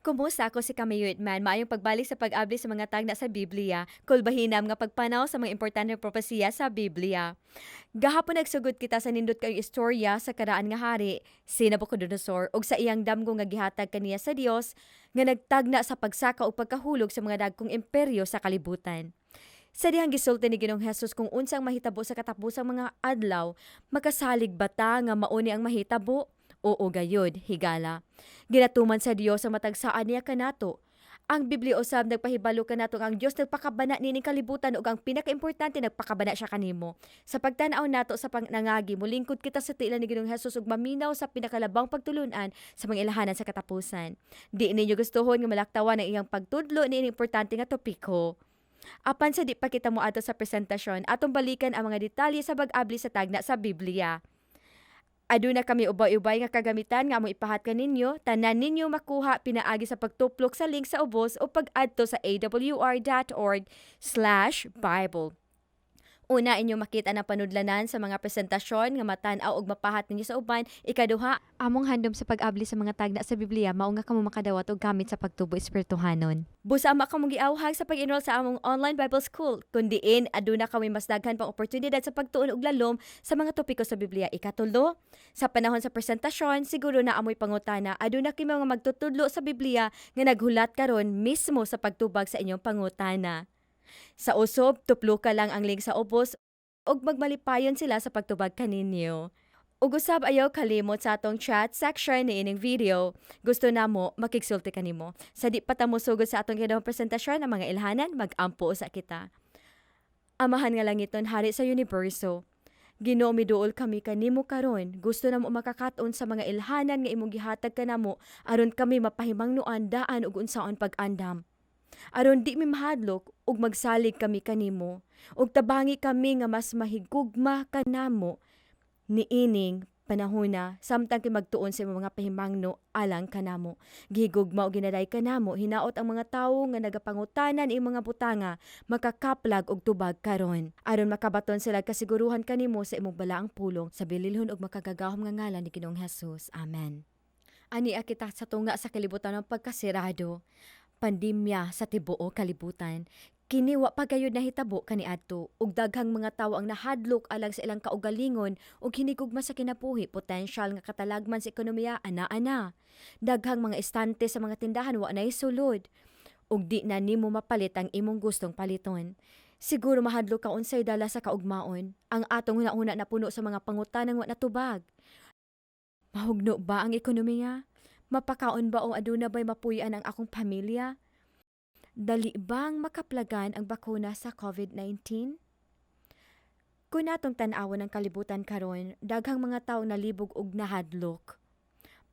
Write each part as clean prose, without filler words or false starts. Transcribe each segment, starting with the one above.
Kumusta ako si Kamayud man, maayong pagbalik sa pag-abli sa mga tagna sa Biblia, kulbahinam nga pagpanaw sa mga importanteng propesiya sa Biblia. Gahapon nagsugod kita sa nindot kayong istorya sa karaan nga hari, si Nabucodonosor, ug sa iyang damgo nga gihatag kaniya sa Dios nga nagtagna sa pagsaka o pagkahulog sa mga dagkong imperyo sa kalibutan. Sa dihang gisulti ni Ginoong Hesus kung unsang mahitabo sa katapusang mga adlaw, makasalig bata nga mauni ang mahitabo? Oo gayod, higala. Ginatuman sa Dios ang matagsaan niya kanato. Ang Biblia usab nagpahibalo kanato nga ang Dios nagpakabana nining kalibutan ug ang pinakaimportante nagpakabana siya kanimo. Sa pagtan-aw nato sa pangnangagi, mulingkod kita sa tiila ni Ginoong Hesus ug maminaw sa pinakalabang pagtulunan sa mga ilahanan sa katapusan. Di ninyo gustuhon nga malaktawan ang iyang pagtudlo niining importante nga topiko. Apan sa di pa kita moadto sa presentasyon, atong balikan ang mga detalye sa pag-abli sa tagna sa Biblia. Aduna kami ubay-ubay nga kagamitan nga amo ipahat kaninyo, tanan ninyo makuha pinaagi sa pagtuplok sa link sa ubos o pag-adto sa awr.org/Bible. Una, inyo makita na panudlanan sa mga presentasyon nga matan-aw og mapahat ninyo sa uban. Ikaduha, among handom sa pag-abli sa mga tagna sa Biblia mao nga kamo makadawat og gamit sa pagtubo espirituhanon. Busa ama kamo giawhag sa pag-enroll sa among online Bible School, kundi aduna kami mas daghan pang oportunidad sa pagtuon og lalom sa mga topiko sa Biblia. Ikatulo, sa panahon sa presentasyon, siguro na amoy pangutana, aduna kay mga magtutudlo sa Biblia nga naghulat karon mismo sa pagtubag sa inyong pangutana. Sa usob, tuplo ka lang ang link sa ubos ug magmalipayon sila sa pagtubag kaninyo. Ug usab ayaw kalimot sa atong chat section ni ining video. Gusto namo makigsulti kanimo. Sa di pa ta mosugod sa atong kinahanglang presentasyon ang mga ilhanan, mag-ampo sa kita. Amahan nga langiton hari sa universo. Ginoo miduol kami kanimo karon. Gusto namo makakaton sa mga ilhanan nga imong gihatag kanamo aron kami mapahimangnuan daan ug unsaon pag-andam. Aron di mi mahadlok ug magsalig kami kanimo ug tabangi kami nga mas mahigugma kanamo niining panahona samtang kay magtuon sa imong mga pahimangno alang kanamo. Gihigugma ug ginaday kanamo hinaot ang mga tawo nga nagapangutanan imong mga butanga makakaplag og tubag karon aron makabaton sila kasiguruhan kanimo sa imong balaang pulong sa bililhon ug makagagahom nga ngalan ni Ginoong Hesus. Amen. Ani kita sa tunga sa kalibutan ng pagkasirado, pandemya sa tibuok kalibutan. Kini wa pa gayud nahitabo kaniadto ug daghang mga tawo ang nahadlok alang sa ilang kaugalingon ug hinigugma sa kinabuhi, potensyal nga katalagman sa ekonomiya ana-ana. Daghang mga estante sa mga tindahan wa nay sulod ug di na nimo mapalit ang imong gustong paliton. Siguro mahadlok ka unsay dala sa kaugmaon. Ang atong hunahuna na puno sa mga pangutanang wa natubag. Mahugno ba ang ekonomiya? Mapakaon ba o aduna ba'y mapuy-an ang akong pamilya? Dali bang makaplagan ang bakuna sa COVID-19? Kung natong tan-awon ng kalibutan karon, daghang mga tawo nalibog og nahadlok.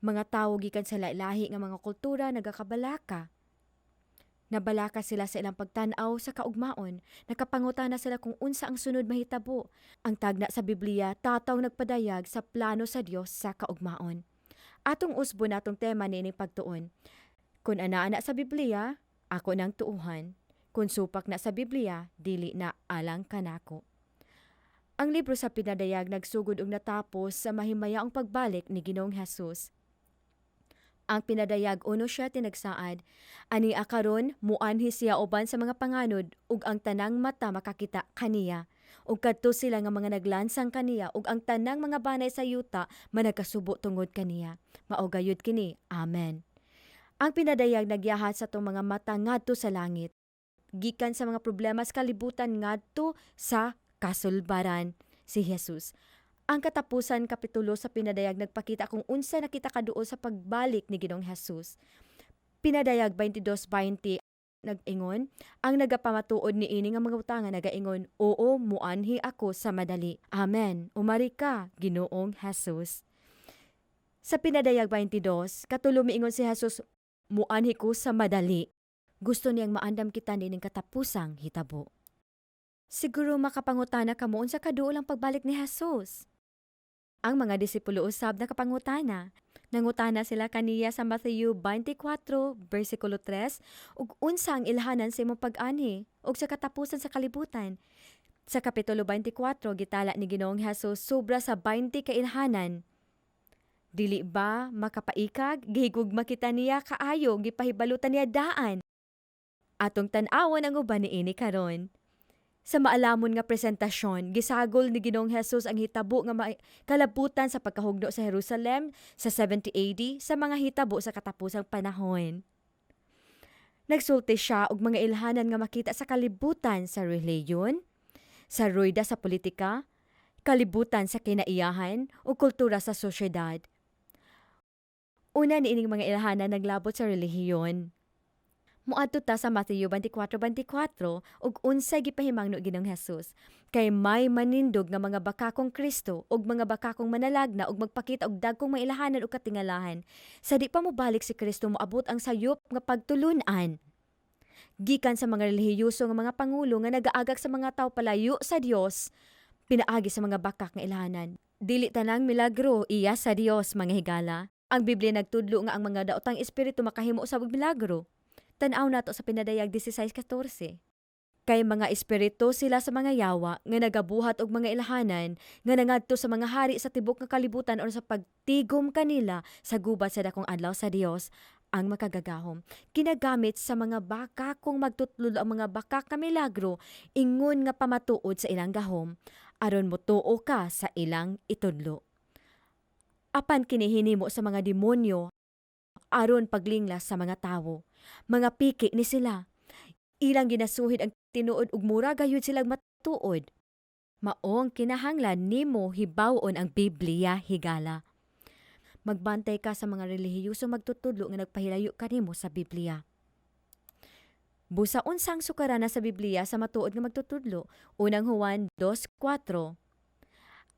Mga tawo gikan sa lahi nga mga kultura nagakabalaka. Nabalaka sila sa ilang pagtan-aw sa kaugmaon. Nakapangutana sila kung unsa ang sunod mahitabo. Ang tagna sa Biblia, tataw nagpadayag sa plano sa Dios sa kaugmaon. Atong usbo natong tema nining pagtuon. Kung ana-ana sa Biblia, ako nang tuuhan. Kung supak na sa Biblia, dili na alang kanako. Ang libro sa pinadayag nagsugod og natapos sa mahimayaong pagbalik ni Ginoong Hesus. Ang pinadayag uno siya tinagsaad, ani akaron muanhi siya uban sa mga panganod ug ang tanang mata makakita kaniya. Ug kadto sila nga mga naglansang kaniya ug ang tanang mga banay sa yuta managasubo tungod kaniya. Mao gayud kini. Amen. Ang pinadayag nagyahat sa tong mga mata ngadto sa langit. Gikan sa mga problema sa kalibutan ngadto sa kasulbaran si Jesus. Ang katapusan kapitulo sa pinadayag nagpakita kung unsa nakita kaduol sa pagbalik ni Ginoong Hesus. Pinadayag 22:20 nag-ingon, ang nagapamatuod ni ini nga mga utangan nagaingon, oo, muanhi ako sa madali. Amen. Umari ka, Ginoong Hesus. Sa pinadayag 22, katulo miingon si Hesus, muanhi ko sa madali. Gusto niyang maandam kita nining katapusang hitabo. Siguro makapangutana kamo unsa kaduol ang pagbalik ni Hesus. Ang mga disipulo usab nakapangutana. Nangutana sila kaniya sa Matthew 24, versikulo 3, ug unsa ang ilhanan sa imong pag-ani, ug sa katapusan sa kalibutan. Sa Kapitulo 24, gitala ni Ginoong Hesus sobra sa 20 ka ilhanan. Dili ba makapaikag gihigugma kita niya kaayo gipahibalutan niya daan. Atong tan-awon ang uban niini karon. Sa maalamon nga presentasyon, gisagol ni Ginoong Hesus ang hitabo nga kalabutan sa pagkahugno sa Jerusalem sa 70 AD sa mga hitabo sa katapusang panahon. Nagsulti siya og mga ilhanan nga makita sa kalibutan sa reliyon, sa ruida sa politika, kalibutan sa kinaiyahan o kultura sa sosyedad. Una niining mga ilhanan naglabot sa relihiyon. Muadto ta sa Mateo 24:24 ug unsay gipahimangno Ginoong Hesus. Kay may manindog nga mga bakakong Kristo ug mga bakakong manalagna ug magpakita og dagkong mailahanan ug katingalahan. Sa di pa mobalik si Kristo moabot ang sayop nga pagtulun-an. Gikan sa mga relihiyoso nga mga pangulo nga nagaagak sa mga tawo palayo sa Dios, pinaagi sa mga bakak nga ilahanan. Dili tanang milagro iya sa Dios, mga higala. Ang Biblia nagtudlo nga ang mga daotang espiritu makahimo sa milagro. Tan-aw nato sa pinadayag 16:14. Kay mga espiritu sila sa mga yawa nga nagabuhat og mga ilahanan nga nangadto sa mga hari sa tibok nga kalibutan or sa pagtigom kanila sa gubat sa dakong adlaw sa Dios ang makagagahom. Kinagamit sa mga baka kung magtutlo ang mga baka ka milagro ingon nga pamatuod sa ilang gahom aron motuo ka sa ilang itudlo. Apan kinihinimo sa mga demonyo aron paglinglas sa mga tawo. Mga piki ni sila. Ilang ginasuhid ang tinuod ug mura gayud silang matuod. Maong kinahanglan nimo hibawon ang Biblia, higala. Magbantay ka sa mga relihiyoso magtutudlo nga nagpahilayo kanimo sa Biblia. Busa unsang sukarana sa Biblia sa matuod nga magtutudlo. Unang Juan 2:4.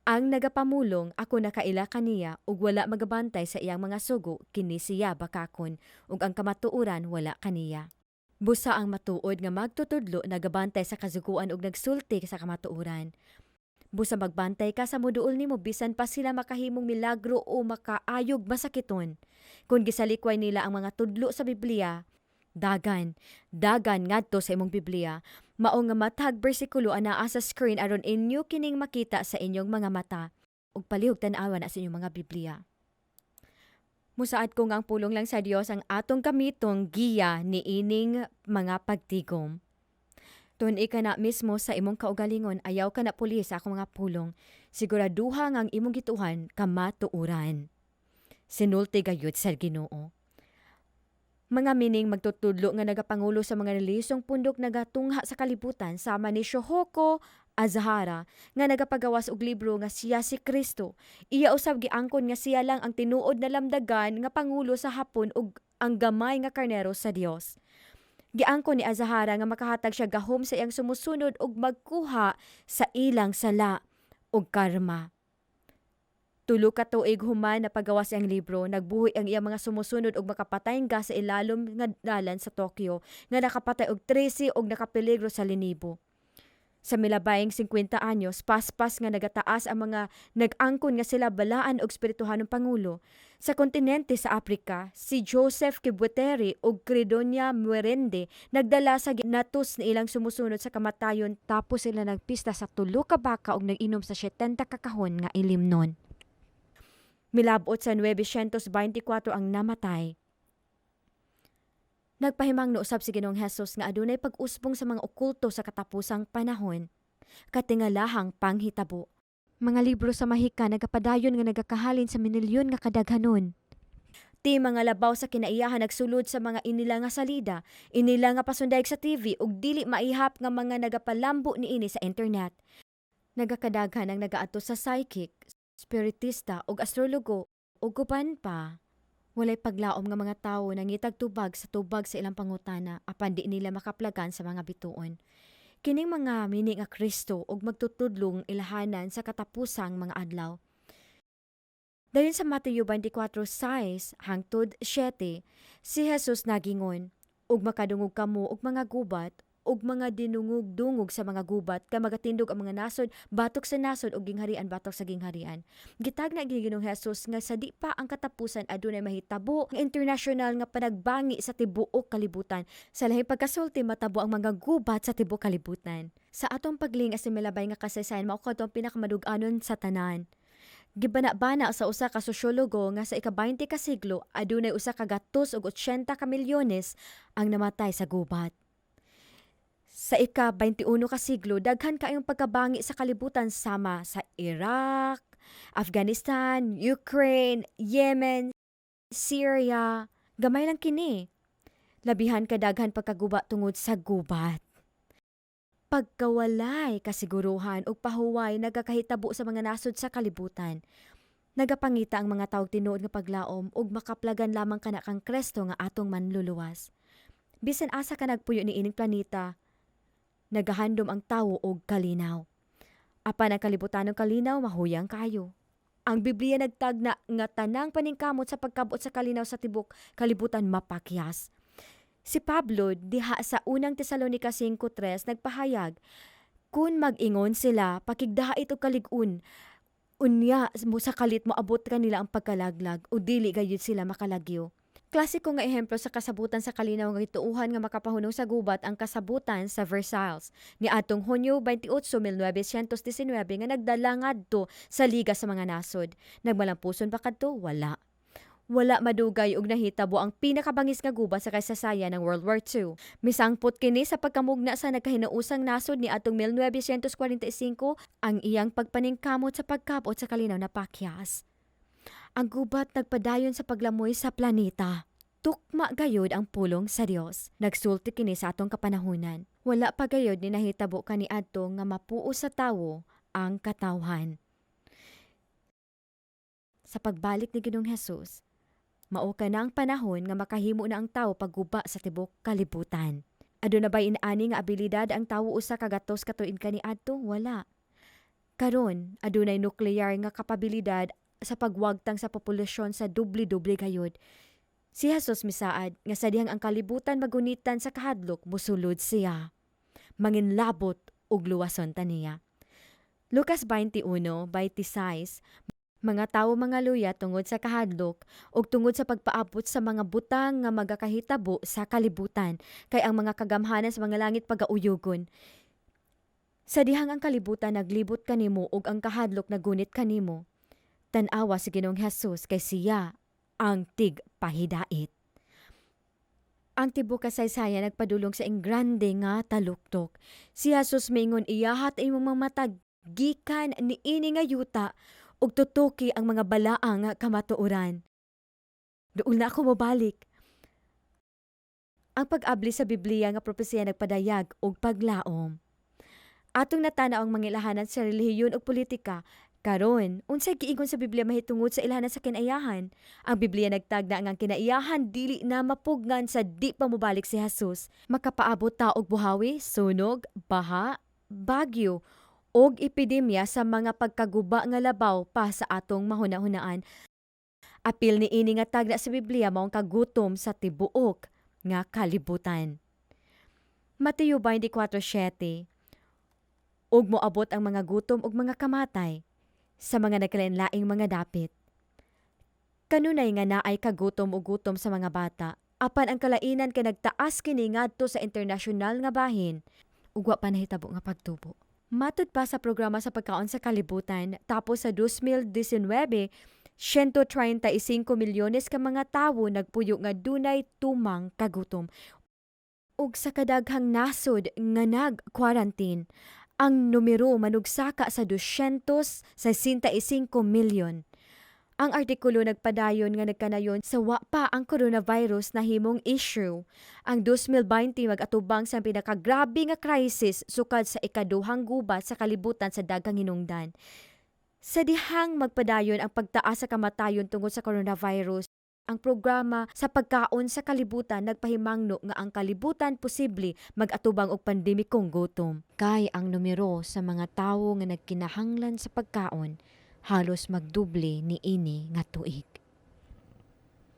Ang nagapamulong ako nakaila kaniya ug wala magabantay sa iyang mga sugo kini siya bakakon ug ang kamatuoran wala kaniya. Busa ang matuod nga magtutudlo nagabantay sa kasuguan ug nagsulti sa kamatuoran. Busa magbantay ka sa moduol nimo bisan pa sila makahimong milagro o makaayog masakiton. Kung gisalikway nila ang mga tudlo sa Biblia, dagan ngadto sa imong Biblia. Mao nga matag bersikulo anaa sa screen aron inyo kining makita sa inyong mga mata ug palihog tan-awan na sa inyong mga Biblia. Musaad ko nga ang pulong lang sa Dios ang atong kamitong giya ni ining mga pagtigom. Tun-i ka na mismo sa imong kaugalingon, ayaw ka na puli sa akong mga pulong. Siguraduha nga ang imong gituhan kamatuoran. Sinulti gayud sa Ginoo. Mga mining magtutudlo nga nagapangulo sa mga relihiyosong pundok nagatungha sa kalibutan sama ni Shohoko Azahara nga nagapagawas og libro nga siya si Kristo. Iya usab giangkon nga siya lang ang tinuod na lamdagan nga pangulo sa hapon ug ang gamay nga karnero sa Dios. Giangkon ni Azahara nga makahatag siya gahom sa iyang sumusunod ug magkuha sa ilang sala ug karma. Tulo ka tuig human na pagawas ang libro, nagbuhi ang iyang mga sumusunod og makapatayng gas sa ilalom nga dalan sa Tokyo, nga nakapatay og 13 og nakapeligro sa linibo. Sa milabayng 50 anyos, paspas nga nagataas ang mga nag-angkon nga sila balaan og espirituhanong pangulo. Sa kontinente sa Afrika, si Joseph Kibweteri ug Credonia Muerende nagdala sa ginatos ni ilang sumusunod sa kamatayon tapos sila nagpista sa tulo ka baka ug nag-inom sa 70 ka kahon nga ilimnon. Milabot sa 924 ang namatay. Nagpahimangno usab si Ginoong Hesus nga adunay pag-usbong sa mga okulto sa katapusang panahon. Katingalahang panghitabo. Mga libro sa mahika nagapadayon nga nagakahalin sa minilyon nga kadaghanon. Ti mga labaw sa kinaiyahan nagsulod sa mga inila nga salida, inila nga pasundayag sa TV ug dili maihap nga mga nagapalambo niini sa internet. Nagakadaghan ang nagaato sa psychic, spiritista ug astrologo ug guban pa. Walay paglaom nga mga tawo nangitag tubag sa ilang pangutana apan di nila makaplagan sa mga bituon. Kining mga mini nga Kristo ug magtutudlong ilahanan sa katapusang mga adlaw. Dayon sa Mateo 24:6 hangtod 7, si Jesus nagingon, ug makadungog kamo og mga gubat ug mga dinungog-dungog sa mga gubat kay magatindog ang mga nasod batok sa nasod ug gingharian batok sa gingharian. Gitagna gid Ginoong Hesus nga sa di pa ang katapusan adunay mahitabo nga internasyonal nga panagbangi sa tibuok kalibutan. Sa lahing pagkasulti matabo ang mga gubat sa tibuok kalibutan. Sa atong pagling as milabay nga kasaysayan mao kadto ang pinakamadug-anon sa tanan. Gibana-bana sa usa ka sosyologo nga sa ika-20 ka siglo adunay usa ka 280 ka milyones ang namatay sa gubat. Sa ika-21 ka siglo, daghan kaayong pagkabangi sa kalibutan sama sa Iraq, Afghanistan, Ukraine, Yemen, Syria. Gamay lang kini. Labihan kadaghan pagkaguba tungod sa gubat. Pagkawalay kasiguruhan ug pahuway nagakahitabo sa mga nasod sa kalibutan. Nagapangita ang mga tawag tinuod nga paglaom ug makaplagan lamang kana kang Kristo nga atong manluluwas. Bisan asa ka nagpuyo ni ining planeta, nagahandom ang tawo og kalinaw. Apan ang kalibutanong kalinaw mahuyang kayo. Ang Biblia nagtagna nga tanang paningkamot sa pagkabot sa kalinaw sa tibok kalibutan mapakyas. Si Pablo diha sa unang Tesalonica 5:3 nagpahayag, kung mag-ingon sila pakigdahait og kalig-on, unya mo sa kalit mo abot kanila ang pagkalaglag o dili gayud sila makalagyo. Klasiko nga ehemplo sa kasabutan sa kalinaw nga gituuhan nga makapahunong sa gubat ang kasabutan sa Versailles ni atong Hunyo 28, 1919 nga nagdala ngadto sa Liga sa mga Nasod. Nagmalampuson pa kadto? Wala. Wala madugay og nahitabo ang pinakabangis nga gubat sa kasaysayan ng World War II. Misangpot kini sa pagkamugna sa nagkahinuusang nasod ni atong 1945 ang iyang pagpaningkamot sa pagkabot sa kalinaw na pakyas. Ang gubat nagpadayon sa paglamoy sa planeta. Tukma gayod ang pulong sa Dios. Nagsulti kini sa atong kapanahunan. Wala pa gayod ni nahitabo kaniadto nga mapuo sa tawo ang katawhan. Sa pagbalik ni Ginoong Hesus, mao ka na ang panahon nga makahimo na ang tawo pagguba sa tibok kalibutan. Aduna bay inaani nga abilidad ang tawo usa ka gatos ka tuig kaniadto? Wala. Karon adunay nuclear nga kapabilidad sa pagwagtang sa populasyon sa dubli-dubli gayud. Si Jesus misaad nga sa dihang ang kalibutan magunitan sa kahadlok musulod siya. Manginlabot ug luwason ta niya. Lucas 21:26, mga tawo mga luya tungod sa kahadlok ug tungod sa pagpaabot sa mga butang nga magakahitabo sa kalibutan kay ang mga kagamhanan sa mga langit pagauyugon. Sa dihang ang kalibutan naglibot kanimo ug ang kahadlok nagunit kanimo, tan-awa si Ginoong Hesus kay siya ang tigpahidait. Ang tibok kasaysayan nagpadulong sa ingrande nga taluktok. Si Jesus mingon iyahat imong mga matag gikan ni ini nga yuta ug tutuki ang mga balaang kamatuoran. Doon na ako mabalik. Ang pag-abli sa Biblia nga propesiya nagpadayag og paglaom. Atong natanaw ang mangilahanan sa relihiyon ug politika. Karon, unsay giingon sa Biblia mahitungod sa ilahanan sa kinaiyahan? Ang Biblia nagtagna nga ang kinaiyahan dili na mapugnan sa di pa mobalik si Jesus. Makapaabot ta og buhawi, sunog, baha, bagyo, og epidemya sa mga pagkaguba nga labaw pa sa atong mahuna-hunaan. Apil ni ini nga tagna sa Biblia maong kagutom sa tibuok nga kalibutan. Mateo 24:7, ug moabot ang mga gutom ug mga kamatay sa mga nagkalain-laing mga dapit. Kanunay nga naay kagutom ug gutom sa mga bata, apan ang kalainan kay nagtaas kini ngadto sa internasyonal nga bahin ug wa pa nahitabo nga pagtubo. Matud pa sa programa sa pagkaon sa kalibutan, tapos sa 2019, 135 milyones ka mga tawo nagpuyo nga dunay tumang kagutom. Ug sa kadaghang nasod nga nag-quarantine, ang numero manugsaka sa 265 milyon. Ang artikulo nagpadayon nga nagkanayon sa wa pa ang coronavirus na himong issue. Ang 2020 mag-atubang sa pinakagrabe nga crisis sukad sa ikaduhang gubat sa kalibutan sa daghang hinungdan. Sa dihang magpadayon ang pagtaas sa kamatayon tungod sa coronavirus, ang programa sa pagkaon sa kalibutan nagpahimangno nga ang kalibutan posible mag-atubang og pandemikong gutom. Kay ang numero sa mga tawo nga nagkinahanglan sa pagkaon halos magduble ni ini nga tuig.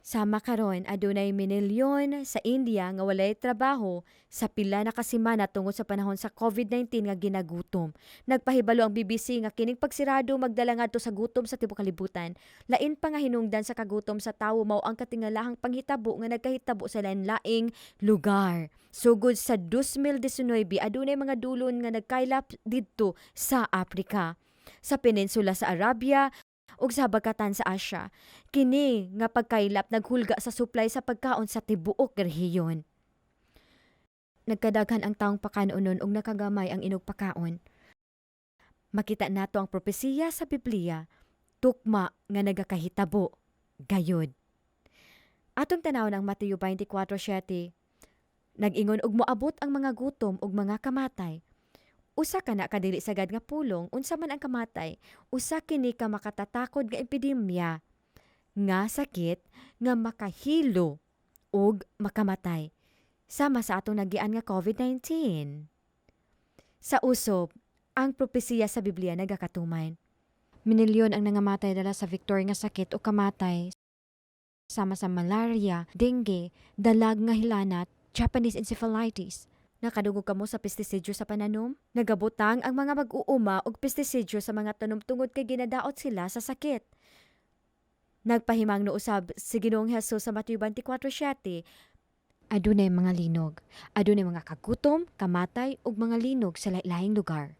Sama karon adunay minilyon sa India nga walay trabaho sa pila na kasimana tungod sa panahon sa COVID-19 nga ginagutom. Nagpahibalo ang BBC nga kining pagsirado magdala ngadto sa gutom sa tibuok kalibutan. Lain pa nga hinungdan sa kagutom sa tawo mao ang katingalahang panghitabo nga nagkahitabo sa lain-laing lugar. Sugod sa 2019 adunay mga dulon nga nagkaylap didto sa Africa, sa peninsula sa Arabia ug sa habagatan sa Asya. Kini nga pagkaylap naghulga sa supply sa pagkaon sa tibuok rehiyon. Nagkadaghan ang taong pakanunon ug nakagamay ang inog pakaon. Makita nato ang propesiya sa Biblia, tukma nga nagakahitabo gayud. Atong tanaw ng Mateo 24:7, nag-ingon og moabot ang mga gutom ug mga kamatay. Usa ka na kadili sagad nga pulong, unsa man ang kamatay, usa kini ka makatatakod nga epidemya, nga sakit nga makahilo ug makamatay. Sama sa atong nagian nga COVID-19. Sa usob, ang propesiya sa Biblia nagakatuman. Minilyon ang nangamatay dala sa vektor nga sakit o kamatay, sama sa malaria, dengue, dalag nga hilanat, Japanese encephalitis. Nakadungog kamo sa pestisidyo sa pananom? Nagabutang ang mga mag-uuma og pestisidyo sa mga tanom tungod kay ginadaot sila sa sakit. Nagpahimang no usab si Ginoong Hesus sa Mateo 24:7, adunay mga linog, adunay mga kagutom, kamatay ug mga linog sa lain-laing lugar.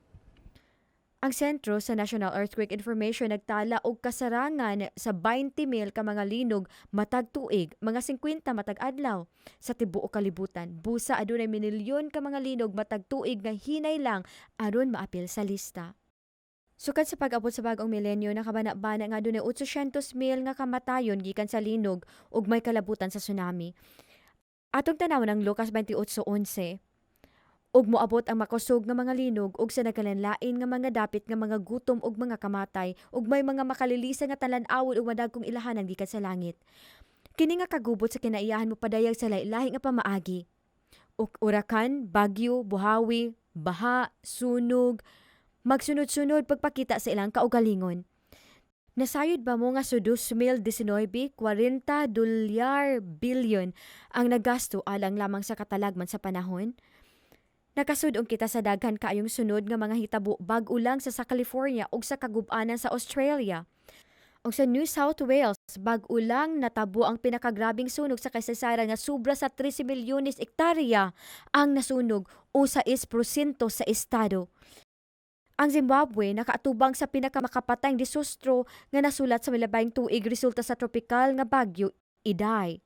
Ang sentro sa National Earthquake Information nagtala og kasarangan sa 20,000 ka mga linog matag tuig, mga 50 matag adlaw sa tibuok kalibutan. Busa adunay minilyon ka mga linog matag tuig nga hinay lang aron maapil sa lista. Sukad sa pag-abot sa bag-ong milenyo, nakabana-bana nga adunay 800,000 nga kamatayon gikan sa linog ug may kalabutan sa tsunami. Atong tanaw ng Lucas 28:11, ug moabot ang makusog nga mga linog ug sa nagkalanlain nga mga dapit nga mga gutom ug mga kamatay ug may mga makalilisa nga talan-awon ug madagkong ilahanan gikan sa langit. Kini nga kagubot sa kinaiyahan mo padayag sa lahi-lahi nga pamaagi. Urakan, bagyo, buhawi, baha, sunog, magsunod-sunod pagpakita sa ilang kaugalingon. Nasayod ba mo nga sa 2019, 40 dolyar bilyon ang nagasto alang lamang sa katalagman sa panahon? Nakasudong kita sa daghan kaayong sunod nga mga hitabo bag-o lang sa California ug sa kagub-anan sa Australia. Og sa New South Wales, bag-o lang natabo ang pinakagrabing sunog sa kasaysaran nga sobra sa 13 milyones ektarya ang nasunog o 6% sa estado. Ang Zimbabwe nakaatubang sa pinakamakapatayng disustro nga nasulat sa milabayng tuig resulta sa tropikal nga bagyo Idai.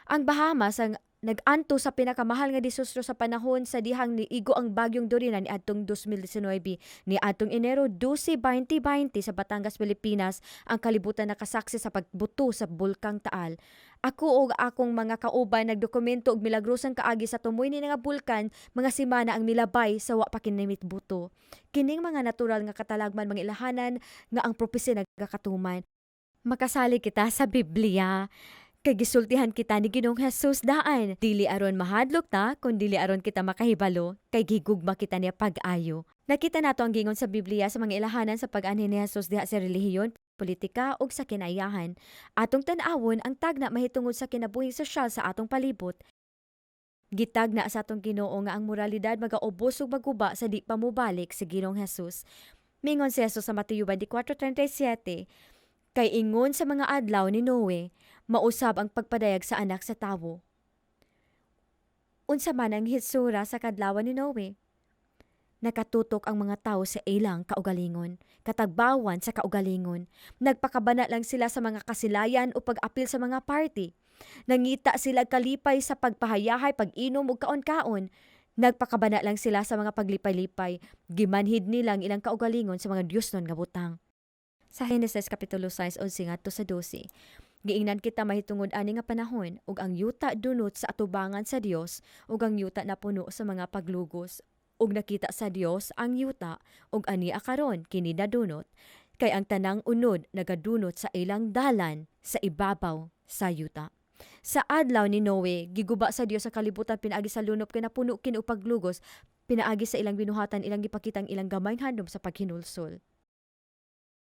Ang Bahamas ang nag-anto sa pinakamahal nga disustro sa panahon sa dihang niigo ang bagyong Doriana ni adtong 2019. Ni adtong Enero 12, 2020 sa Batangas, Pilipinas, ang kalibutan nakasaksi sa pagbuto sa bulkang Taal. Ako og akong mga kauban nagdokumento og milagrosang kaagi sa tumoy ni nga bulkan, mga semana ang milabay sa wa pa kinimit buto. Kining mga natural nga katalagman mga ilahanan nga ang propesya nagakatuman. Makasali kita sa Biblia. Kay gisultihan kita ni Ginoong Hesus daan. Dili aron mahadlok ta, kun dili aron kita makahibalo, kay gigugma kita niya pag-ayo. Nakita nato ang gingon sa Biblia sa mga ilahanan sa pag-anhin ni Hesus diha sa relihiyon, politika ug sa kinaiyahan. Atong tan-awon ang tagna mahitungod sa kinabuhing sosyal sa atong palibot. Gitagna sa atong Ginoo nga ang moralidad magaubos ug maguba sa di pa mobalik si Ginoong Hesus. Mingon si Hesus sa Mateo 24:37, kay ingon sa mga adlaw ni Noe, mausab ang pagpadayag sa anak sa tawo. Unsa man ang hitsura sa kadlawan ni Noe? Nakatutok ang mga tawo sa ilang kaugalingon, katagbawan sa kaugalingon. Nagpakabana lang sila sa mga kasilayan o pag-apil sa mga party. Nangita sila kalipay sa pagpahayahay, pag-inom o kaon-kaon. Nagpakabana lang sila sa mga paglipay-lipay. Gimanhid nilang ilang kaugalingon sa mga Diyos nun nga butang. Sa Genesis Kapitulo 6, 11 ngadto sa 12, giingnan kita mahitungod ani nga panahon ug ang yuta dunot sa atubangan sa Dios ug ang yuta napuno sa mga paglugos ug nakita sa Dios ang yuta ug ani akaron kini nadunot kay ang tanang unod nagadunot sa ilang dalan sa ibabaw sa yuta. Sa adlaw ni Noe, giguba sa Dios sa kalibutan pinaagi sa lunop kay napuno kini og paglugos, pinaagi sa ilang binuhatan ilang gipakitang ilang gamayng handom sa paghinulsol.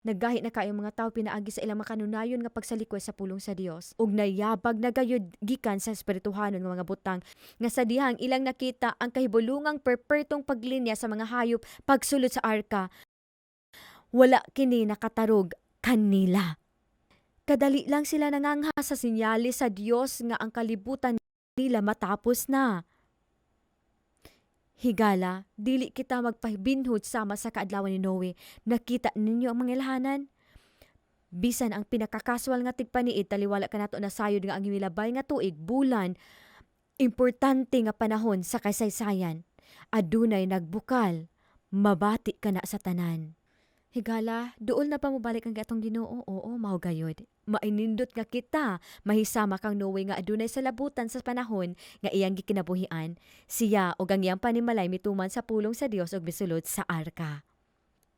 Naggahi na kayong mga tao pinaagi sa ilang makanunayon nga pagsalikoy sa pulong sa Dios ug nayabag na gayud gikan sa espirituhanon nga mga butang nga sa dihang ilang nakita ang kahibulungang perpertong paglinya sa mga hayop pagsulod sa arka. Wala kini nakatarog kanila. Kadali lang sila nangangha sa sinyales sa Dios nga ang kalibutan nila matapos na. Higala, dili kita magpahibinhod sama sa kaadlawan ni Noe. Nakita ninyo ang mga ilahanan? Bisan ang pinakakaswal nga tigpaniid taliwala ka nato na sayod nga ang milabay nga tuig, bulan, importante nga panahon sa kasaysayan. Adunay nagbukal, mabati ka na sa tanan. Higala, duol na pa mo balik ang gatong Ginoo. Oo, mao gayod. Mainindot nga kita, mahisama kang Noe nga adunay sa labutan sa panahon nga iyang gikinabuhian. Siya o ang iyang panimalay mituman sa pulong sa Dios ug misulod sa arka.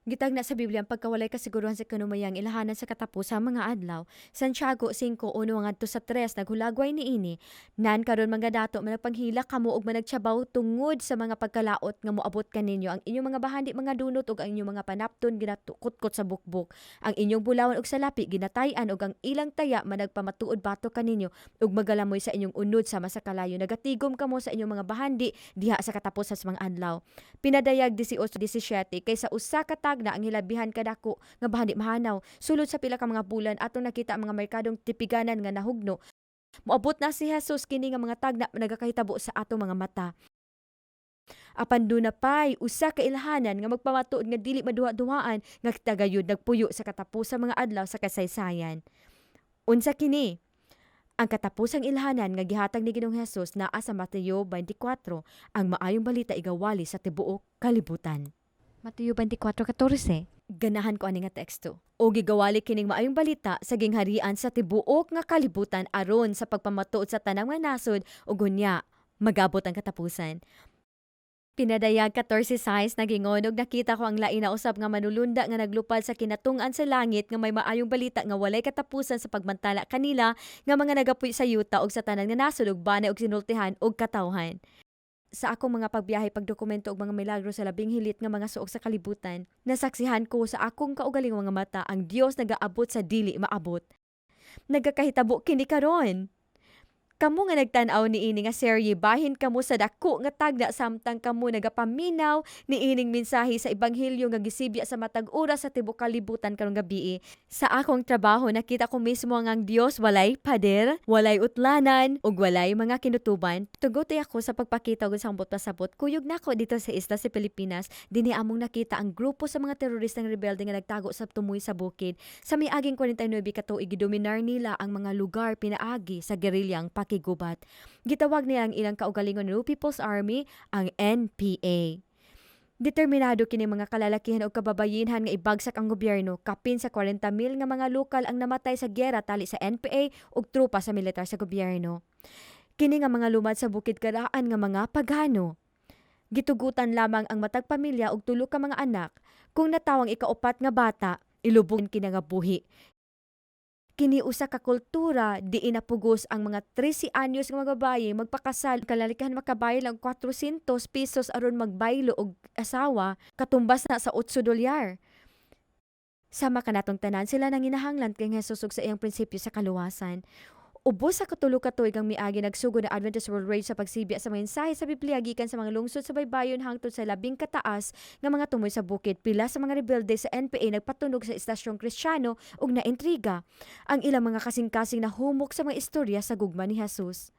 Gitag na sa Biblia ang pagkawalay kasiguruhan sa kanumayang ilahanan sa katapusang mga adlaw. Santiago 5:1 ngadto sa 3 naghulagway niini. Nan karon mga dato managpanghila kamo og managtiyabaw tungod sa mga pagkalaot nga moabot kaninyo. Ang inyong mga bahandi mga dunot ug ang inyong mga panapton ginatukot-kot sa bukbok. Ang inyong bulawan og salapi ginatayan ug ang ilang taya managpamatuod bato kaninyo ug magalamoy sa inyong unod sama sa kalayo. Nagatigom kamo sa inyong mga bahandi diha sa katapusan sa mga adlaw. Pinadayag 18:17 kaysa usa ka na ang hilabihan kadako nga bahandi mahanaw. Sulod sa pila ka mga bulan atong nakita ang mga merkadong tipiganan nga nahugno. Moabot na si Jesus kini nga mga tagna nagakahitabo sa atong mga mata. Apan do na pay usa ka ilhanan nga magpamatuod nga dili maduwa-duwaan nga tagayod nagpuyo sa katapusang mga adlaw sa kasaysayan. Unsa kini? Ang katapusang ilhanan nga gihatag ni Ginoong Hesus naa sa Mateo 24, ang maayong balita igawali sa tibuok kalibutan. Mateo 24:14. Ganahan ko ani nga teksto. O gigawali kining maayong balita sa gingharian sa tibuok nga kalibutan aron sa pagpamatuod sa tanang nga nasod ug unya magabot ang katapusan. Pinadayag 14:6 nagingon og nakita ko ang lain na usab nga manulunda nga naglupad sa kinatung-an sa langit nga may maayong balita nga walay katapusan sa pagmantala kanila nga mga nagapuy sa yuta og sa tanan nga nasod ug banay og sinultihan og katawhan. Sa akong mga pagbiyahe pagdokumento og mga milagro sa labing hilit nga mga suok sa kalibutan, nasaksihan ko sa akong kaugaling mga mata ang Dios nagaabot sa dili maabot. Nagakahitabo kini karon. Kamu nga nagtan-aw niini nga serye bahin kamo sa dako nga tagna samtang kamo nagapaminaw niining mensahe sa ebanghelyo nga gisibya sa matag oras sa tibuok kalibutan karong gabii. Sa akong trabaho nakita ko mismo nga ang Dios walay pader, walay utlanan ug walay mga kinutuban. Tugotoy ako sa pagpakita og sang pasabot. Kuyog nako dito sa isla sa Pilipinas, dinhi among nakita ang grupo sa mga teroristang rebelde nga nagtago sa tumoy sa bukid. Sa miaging 49 ka tuig gidominar nila ang mga lugar pinaagi sa gerilyang pakigubat. Gitawag nila ang ilang kaugalingon New People's Army, ang NPA. Determinado kini mga kalalakihan o kababayinhan nga ibagsak ang gobyerno. Kapin sa 40,000 nga mga lokal ang namatay sa gyera tali sa NPA ug trupa sa militar sa gobyerno. Kini nga mga lumad sa bukid karaan nga mga pagano. Gitugutan lamang ang matag pamilya og tulo ka mga anak. Kung natawang ikaupat nga bata, ilubong kini nga buhi. Kini usa ka kultura di inapugos ang mga 13 anyos nga mga babaye magpakasal kalalikan makabayad lang 400 pesos aron magbaylo og asawa katumbas na sa $8. Sama kanatong tanan sila nang hinahanglan kay Jesus ug sa iyang prinsipyo sa kaluwasan. Ubos sa katulo ka tuig ang miagi nagsugod na Adventist World Radio sa pagsibya sa mensahe sa Biblia gikan sa mga lungsod sa baybayon hangtod sa labing kataas nga mga tumoy sa bukid. Pila sa mga rebelde sa NPA nagpatunog sa istasyong Kristiyano ug naintriga. Ang ilang mga kasing-kasing na humok sa mga istorya sa gugma ni Jesus.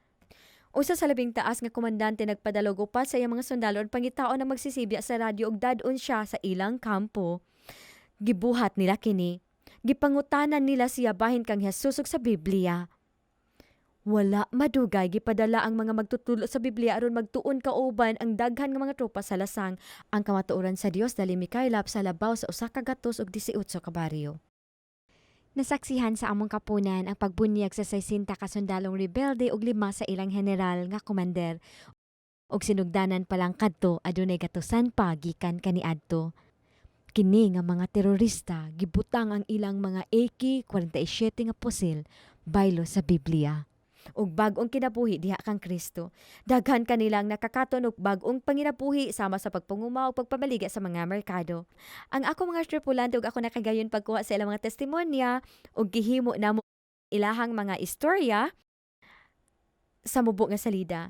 Usa sa labing taas nga komandante nagpadalog upat sa iyang mga sundalo at pangitaon na magsisibya sa radyo ug dadon siya sa ilang kampo. Gibuhat nila kini. Gipangutanan nila siya bahin kang Jesus ug sa Biblia. Wala madugay gipadala ang mga magtutulo sa Biblia aron magtuon kauban ang daghan nga mga tropa sa lasang. Ang kamatuoran sa Dios dali mikaylap sa labaw sa usa ka gatos ug 18 ka baryo. Nasaksihan sa among kapunan ang pagbunyag sa 60 ka sundalong rebelde ug 5 sa ilang general nga komander. Og sinugdanan palang kadto adunay gatusan pa gikan kaniadto. Kini nga mga terorista gibutang ang ilang mga AK-47 nga pusil baylo sa Biblia. Ug bag-ong kinabuhi diha kang Kristo. Daghan kanilang nakakaton og bag-ong panginabuhi sama sa pagpanguma ug pagpamaliga sa mga merkado. Ang ako mga tripulante ug ako nakagayon pagkuha sa ilang mga testimonya ug gihimo namo ilahang mga istorya sa mubo nga salida.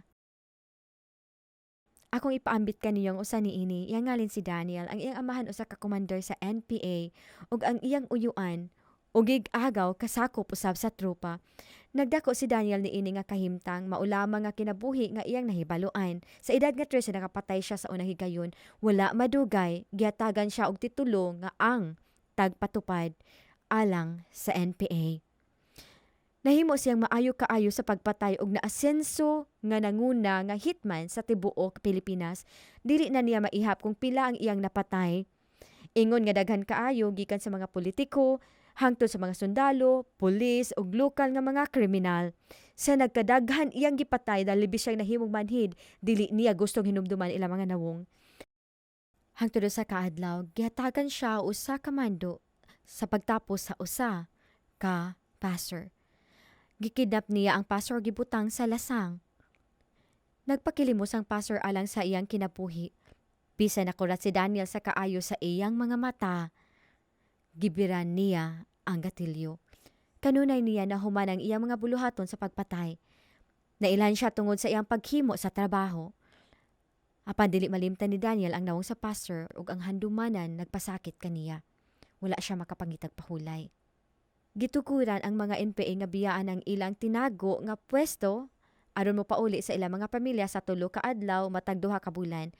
Akong ipaambit kaniyong usa niini, iyang ngalin si Daniel, ang iyang amahan usa ka commander sa NPA ug ang iyang uyuan ug gig-agaw kasakop usab sa tropa. Nagdako si Daniel niini nga kahimtang maulama nga kinabuhi nga iyang nahibaluan. Sa edad nga 13 nakapatay siya sa unang higayon. Wala madugay, gihatagan siya og titulo nga ang tagpatupad alang sa NPA. Nahimo siyang maayo kaayo sa pagpatay og naasenso nga nanguna nga hitman sa tibuok Pilipinas. Dili na niya maihap kung pila ang iyang napatay. Ingon nga daghan kaayo gikan sa mga politiko, hangtod sa mga sundalo, pulis ug lokal nga mga kriminal. Sa nagkadaghan iyang gipatay dahil libis siyang nahimong manhid, dili niya gustong hinumduman ilang mga nawong. Hangtod sa kaadlaw, gihatagan siya usa ka mando sa pagtapos sa usa ka pastor. Gikidnap niya ang pastor gibutang sa lasang. Nagpakilimos ang pastor alang sa iyang kinabuhi. Bisan nakurat si Daniel sa kaayo sa iyang mga mata. Gibiran niya ang gatilyo. Kanunay niya na human ang iyang mga buluhaton sa pagpatay. Nailan siya tungod sa iyang paghimo sa trabaho. Apan dili malimtan ni Daniel ang nawong sa pastor ug ang handumanan nagpasakit kaniya. Wala siya makapangitag pahulay. Gitukuran ang mga NPA nga biyaan ang ilang tinago nga pwesto aron mo pauli sa ilang mga pamilya sa 3 ka adlaw matag 2 ka bulan.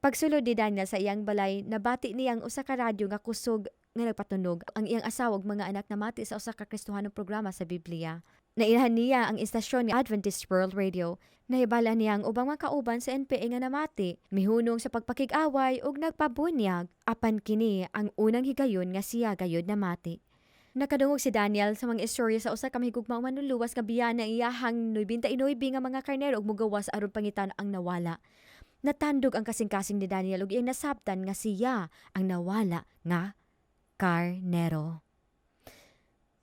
Pagsulod ni Daniel sa iyang balay, nabati niyang usa ka radyo nga kusog nga nagpatunog ang iyang asawa ug mga anak namati sa usa ka Kristohanong programa sa Biblia. Nailhan niya ang istasyon ni Adventist World Radio. Nahibala niya ang ubang mga kauban sa NPA nga namati, mihunong sa pagpakig-away ug nagpabunyag, apan kini ang unang higayon nga siya gayod namati. Nakadungog si Daniel sa mga istorya sa usa ka mahigugmaong manluluwas nga biyan na iyahang 99 nga mga karnero ug mugawas aron pangitan ang nawala. Natandog ang kasing-kasing ni Daniel ug iyang nasabtan nga siya ang nawala nga karnero.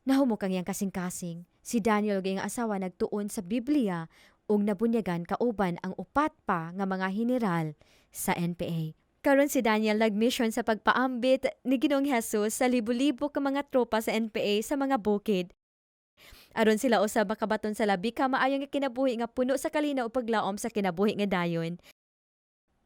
Nahumok ang iyang kasing-kasing. Si Daniel ug iyang asawa nagtuon sa Biblia ug nabunyagan kauban ang upat pa nga mga general sa NPA. Karon si Daniel nagmission sa pagpaambit ni Ginoong Hesus sa libo-libo ka mga tropa sa NPA sa mga bukid. Aron sila usab makabaton sa labi ka maayo nga kinabuhi nga puno sa kalinaw ug paglaom sa kinabuhi nga dayon.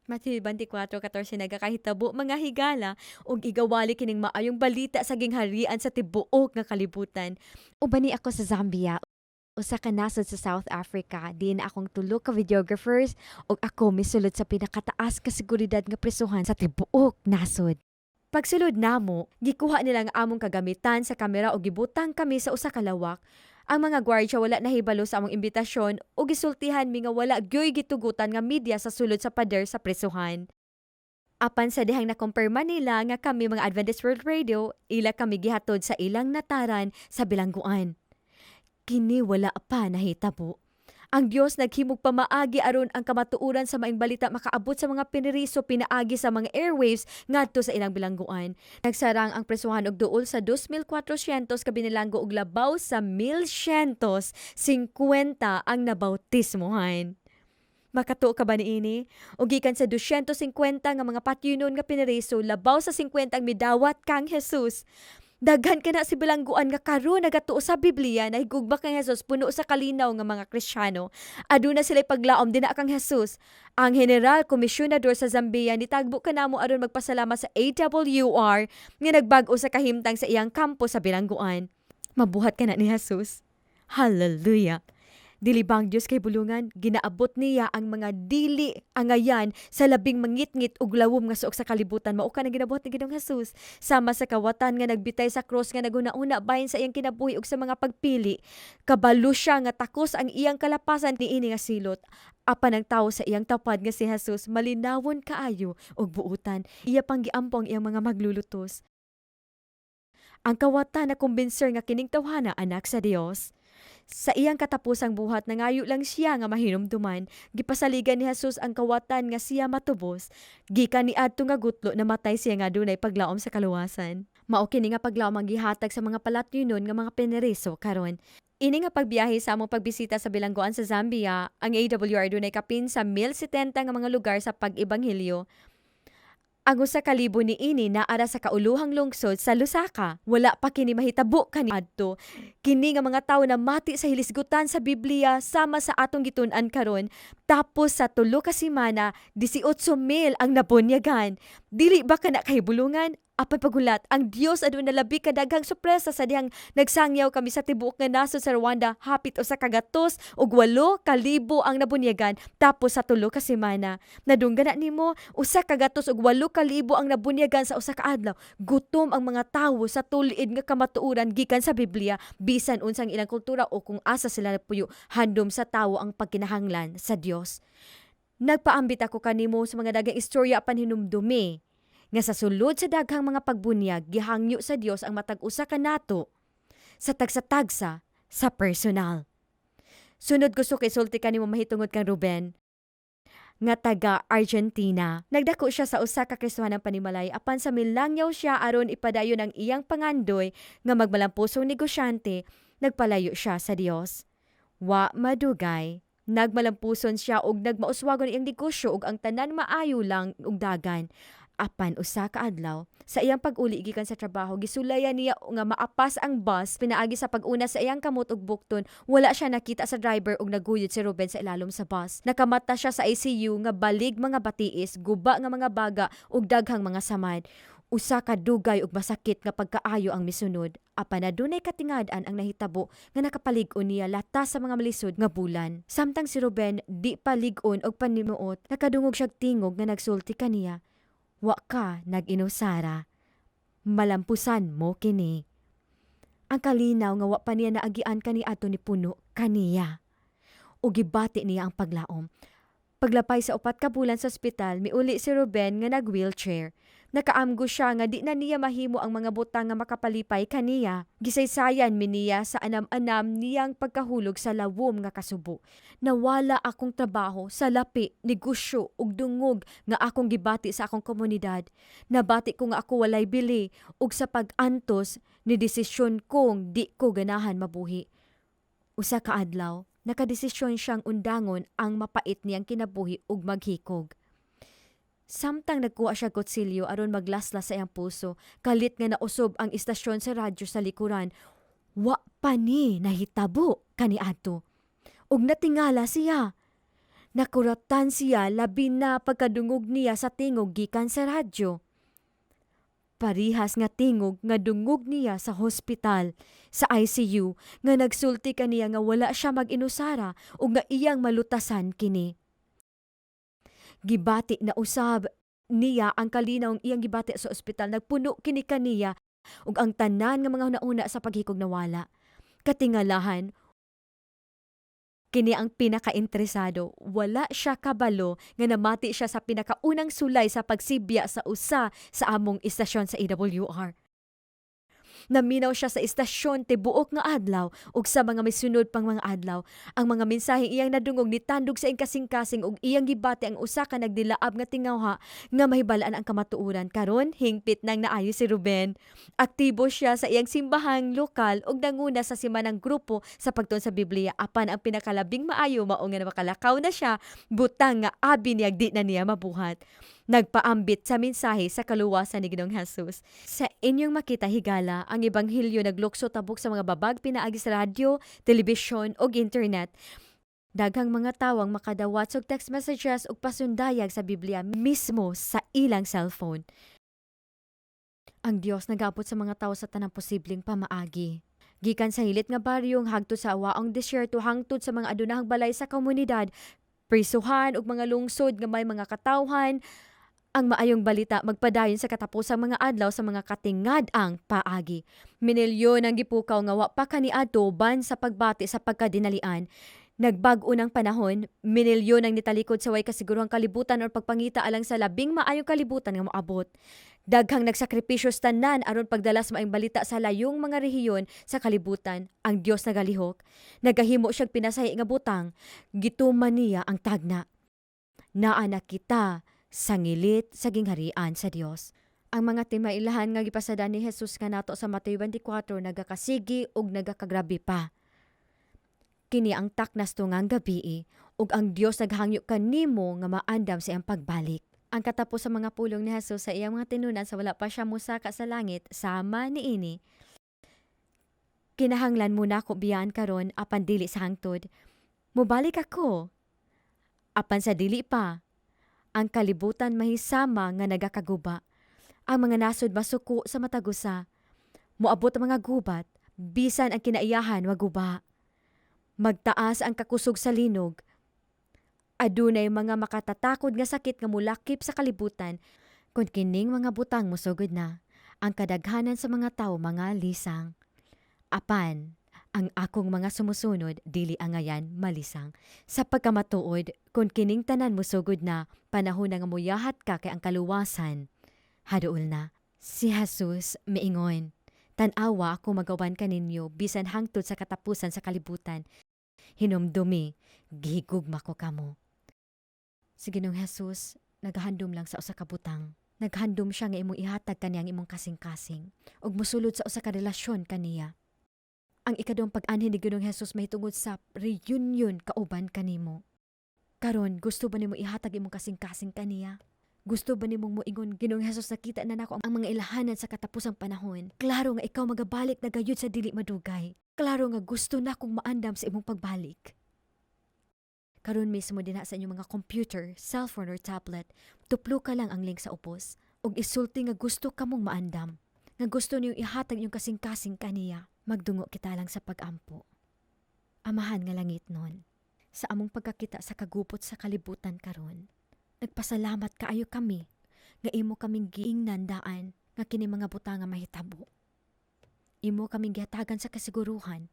Matthew 24:14 nagakahitabo mga higala ug igawali kining maayong balita sa gingharian sa tibuok nga kalibutan. Ubani ako sa Zambia, usa ka nasod sa South Africa, diin akong 3 ka videographers ug ako misulod sa pinakataas ka seguridad nga prisuhan sa tibuok nasod. Pagsulod namo, gikuha nila ang among kagamitan sa kamera ug gibutang kami sa usa ka lawak. Ang mga gwardiya wala nahibalo sa among imbitasyon ug gisultihan mi nga wala gyoy gitugutan nga media sa sulod sa pader sa prisuhan. Apan sa dihang nakumpirma nila nga kami mga Adventist World Radio, ila kami gihatod sa ilang nataran sa bilangguan. Kini wala pa nahitabo. Ang Dios naghimog pamaagi aron ang kamatuoran sa maing balita makaabot sa mga piniriso pinaagi sa mga airwaves ngadto sa ilang bilangguan. Nagsarang ang presuhan og duol sa 2,400 ka binilanggo ug labaw sa 1,150 ang nabautismohan. Makato ka ba niini? O gikan sa 250 nga mga patyunon nga piniriso, labaw sa 50 ang midawat kang Jesus. Daghan ka na si bilangguan nga karon nagatuo sa Biblia na higugma kang Jesus puno sa kalinaw nga mga Kristiyano. Aduna sila paglaom din na kang Jesus. Ang General Komisyonador sa Zambia nitagbo kanamo aron magpasalamat sa AWR nga nagbag-o sa kahimtang sa iyang kampo sa bilangguan. Mabuhat ka na ni Jesus. Hallelujah. Dili bang Diyos kay bulungan, ginaabot niya ang mga dili angayan sa labing mangitngit ug lawom nga suok sa kalibutan. Mao ka na ginabuhat ni Ginoong Hesus. Sama sa kawatan nga nagbitay sa cross nga naguna-una bahin sa iyang kinabuhi ug sa mga pagpili. Kabalo siya nga takos ang iyang kalapasan niini nga silot. Apan ang tawo sa iyang tapad nga si Hesus malinawon kaayo ug buutan. Iya pang giampong iyang mga maglulutos. Ang kawatan na kumbinser nga kining tawhana anak sa Dios. Sa iyang katapusang buhat nangayo lang siya nga mahinumduman, gipasaligan ni Jesus ang kawatan nga siya matubos, gikan ni adto nga gutlo na matay siya nga dunay paglaom sa kaluwasan. Mao kini nga paglaom ang gihatag sa mga palatyunon nga mga pineriso karon. Ini nga pagbiyahe sa among pagbisita sa bilangguan sa Zambia, ang AWR dunay kapin sa 1,070 nga mga lugar sa pag-ebanghelyo. Ang usa ka libo ni ini naara sa kauluhang lungsod sa Lusaka. Wala pa kini mahitabo kaniadto. Kini nga mga tawo na mati sa hilisgutan sa Biblia sama sa atong gitun-an karon. Tapos sa 3 ka semana, 18,000 ang nabunyagan. Dili ba kana kahibulungan? Apay pagulat, ang Dios aduna labi kadaghang sorpresa sa dihang nagsangyaw kami sa tibuok nga nasod sa Rwanda hapit usa ka gatos ug 8,000 ang nabunyagan tapos sa 3 ka semana. Nadunggan na nimo usa ka gatos ug 8,000 ang nabunyagan sa usa ka adlaw. Gutom ang mga tawo sa tuliid nga kamatuoran gikan sa Biblia bisan unsang ilang kultura o kung asa sila puyo handom sa tawo ang pagkinahanglan sa Dios. Nagpaambit ako kanimo sa mga daghang istorya apan hinumdumi nga sa sulod sa daghang mga pagbunyag gihangyo sa Dios ang matag usa ka nato sa tagsa-tagsa sa personal. Sunod gusto kay sulti kanimo mahitungod kang Ruben nga taga Argentina. Nagdako siya sa usa ka Kristohanang panimalay apan sa milangyaw siya aron ipadayon ang iyang pangandoy nga magmalampusong negosyante, nagpalayo siya sa Dios. Wa madugay, nagmalampuson siya og nagmauswagon iyang negosyo ug ang tanan maayo lang ug dagan. Apan usa ka adlaw, sa iyang pag-uli gikan sa trabaho, gisulayan niya nga maapas ang bus pinaagi sa pag-una sa iyang kamot ug bukton. Wala siya nakita sa driver ug naguyod si Ruben sa ilalom sa bus. Nakamata siya sa ICU nga balig mga batiis, guba nga mga baga ug daghang mga samad. Usa ka dugay ug masakit nga pagkaayo ang misunod. Apan adunay katingad-an ang nahitabo nga nakapalig-on niya latas sa mga malisod nga bulan. Samtang si Ruben di palig-on og panimuot, nakadungog siyang tingog nga nagsulti kaniya. Wa ka nag-inusara, malampusan mo kini. Ang kalinaw nga wa pa niya naagian kani ato ni puno kaniya. O gibati niya ang paglaom. Paglapay sa 4 ka bulan sa ospital, miuli si Ruben nga nag-wheelchair. Nakaamgo siya nga di na niya mahimo ang mga butang nga makapalipay kaniya. Gisaysayan mi niya sa anam-anam niyang pagkahulog sa lawom nga kasubo. Nawala akong trabaho sa lapi, negosyo ug dungog nga akong gibati sa akong komunidad. Nabati ko nga ako walay bili ug sa pag-antos ni desisyon kong di ko ganahan mabuhi. Usa ka adlaw, nakadesisyon siyang undangon ang mapait niyang kinabuhi ug maghikog. Samtang nagkuha siya kutsilyo aron maglaslas sa iyang puso, kalit nga nausob ang istasyon sa radyo sa likuran. Wa pa ni nahitabo kaniadto. Ug natingala siya. Nakuratan siya labi na pagkadungog niya sa tingog gikan sa radyo. Parihas nga tingog nga dungog niya sa hospital, sa ICU, nga nagsulti kaniya nga wala siya mag-inusara ug nga iyang malutasan kini. Gibati na usab niya ang kalinaw iyang gibati sa ospital, nagpuno kini kaniya ug ang tanan nga mga nauna sa paghikog nawala. Katingalahan, kini ang pinaka-interesado, wala siya kabalo nga namati siya sa pinakaunang sulay sa pagsibya sa usa sa among istasyon sa AWR. Naminaw siya sa istasyon tibuok nga adlaw ug sa mga misunod pang mga adlaw. Ang mga mensaheng iyang nadungog nitandog sa iyang kasing-kasing ug iyang gibati ang usa ka nagdilaab nga tingawha nga mahibalaan ang kamatuoran. Karon hingpit nang naayo si Ruben. Aktibo siya sa iyang simbahang lokal ug nanguna sa simanang grupo sa pagtuon sa Biblia. Apan ang pinakalabing maayo mao nga makalakaw na siya, butang nga abi niya di na niya mabuhat. Nagpaambit sa mensahe sa kaluwasan ni Ginoong Hesus. Sa inyong makita higala, ang Ebanghelyo naglukso tabok sa mga babag pinaagi sa radyo, telebisyon ug internet. Daghang mga tawang makadawat og text messages ug pasundayag sa Biblia mismo sa ilang cellphone. Ang Dios nagabot sa mga tawo sa tanang posibleng pamaagi. Gikan sa hilit nga baryong hagtod sa awaong desyerto hangtod sa mga adunahang balay sa komunidad, prisuhan ug mga lungsod nga may mga katawhan, ang maayong balita magpadayon sa katapusang mga adlaw sa mga katingad-ang paagi. Minilyon ang gipukaw nga wa pa kaniadto ban sa pagbati sa pagkadinalian. Nagbag-o ng panahon, minilyon ang nitalikod sa way kasiguruhang kalibutan o pagpangita alang sa labing maayong kalibutan nga moabot. Daghang nagsakripisyo tanan aron pagdala sa maayong balita sa layong mga rehiyon sa kalibutan. Ang Dios nagalihok. Nagahimo siyang pinasahi nga butang. Gituman niya ang tagna. Naana kita sa ngilit sa gingharian sa Dios. Ang mga timailahan nga gipasada ni Jesus nga nato sa Mateo 24 nagakasigi ug nagakagrabe pa. Kini ang taknas tungang gabii ug ang Dios naghangyo kanimo nga maandam sa iyang pagbalik. Ang katapos sa mga pulong ni Jesus sa iyang mga tinunan sa wala pa siya musaka sa langit, sama niini. Kinahanglan mo na ko biyan karon apan dili sa hangtod. Mubalik ako. Apan sa dili pa, ang kalibutan mahisama nga nagakaguba. Ang mga nasod masuko sa matagusa. Moabot ang mga gubat, bisan ang kinaiyahan waguba. Magtaas ang kakusog sa linog. Adunay mga makatatakod nga sakit nga mulakip sa kalibutan, kung kining mga butang musugod na. Ang kadaghanan sa mga tao mga lisang. Apan, ang akong mga sumusunod, dili angayan malisang. Sa pagkamatuod, kung kining tanan musugod na, panahon na nga muyahat ka kay ang kaluwasan. Haduol na. Si Jesus miingon, "Tan-awa ako magawan kaninyo bisan hangtod sa katapusan sa kalibutan. Hinumdumi, gihigugma ko kamo." Si Ginoong Jesus, naghandom lang sa usa ka butang. Naghandom siya nga imong ihatag kaniyang imong kasing-kasing ug mosulod sa usa ka relasyon kaniya. Ang ikadong pag-anhin ni Ginoong Jesus mahitungod sa reunion kauban kanimo. Karon, gusto ba nimo ihatag imong kasing-kasing kaniya? Gusto ba nimong moingon, Ginoong Jesus, nakita na nako ang mga ilahanan sa katapusang panahon. Klaro nga ikaw magabalik na gayud sa dili madugay. Klaro nga gusto na kong maandam sa imong pagbalik. Karon mismo din sa inyong mga computer, cellphone or tablet, tuplo ka lang ang link sa upos ug isulti nga gusto ka mong maandam. Nga gusto niyong ihatag yung kasing-kasing kaniya. Magdungo kita lang sa pag-ampo. Amahan nga langit nun, sa among pagkakita sa kagupot sa kalibutan karon. Nagpasalamat kaayo kami nga imo kaming giingnan daan nga kini mga butang nga mahitabo. Imo kaming gihatagan sa kasiguruhan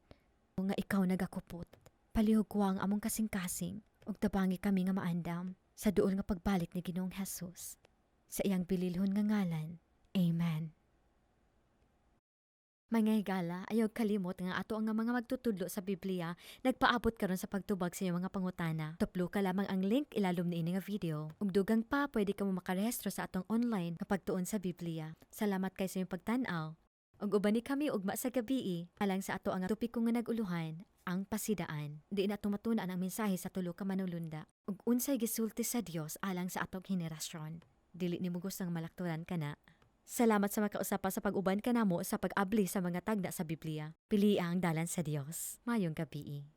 nga ikaw nagakupot. Palihog ko ang among kasing-kasing ug tabangi kami nga maandam sa duol nga pagbalik ni Ginoong Jesus. Sa iyang bililhon nga ngalan. Amen. Mga higala, ayaw kalimot nga ato ang mga magtutudlo sa Biblia, nagpaabot karon sa pagtubag sa iyong mga pangutana. Tuplo ka lamang ang link ilalom ni ini nga video. Ug dugang pa, pwede ka mo makarehistro sa atong online nga pagtuon sa Biblia. Salamat kay sa iyong pagtan-aw. Ug uban ni kami ugma sa gabii, alang sa ato ang topiko nga naguluhan, ang pasidaan. Di na tumatunan ang mensahe sa tulo ka manulunda. Ug unsay gisulti sa Dios alang sa atong henerasyon. Dili nimo gustong malakturan kana. Salamat sa makausapa sa pag-uban kanamo sa pag-abli sa mga tagna sa Biblia. Pili ang dalan sa Dios. Mayong gabii.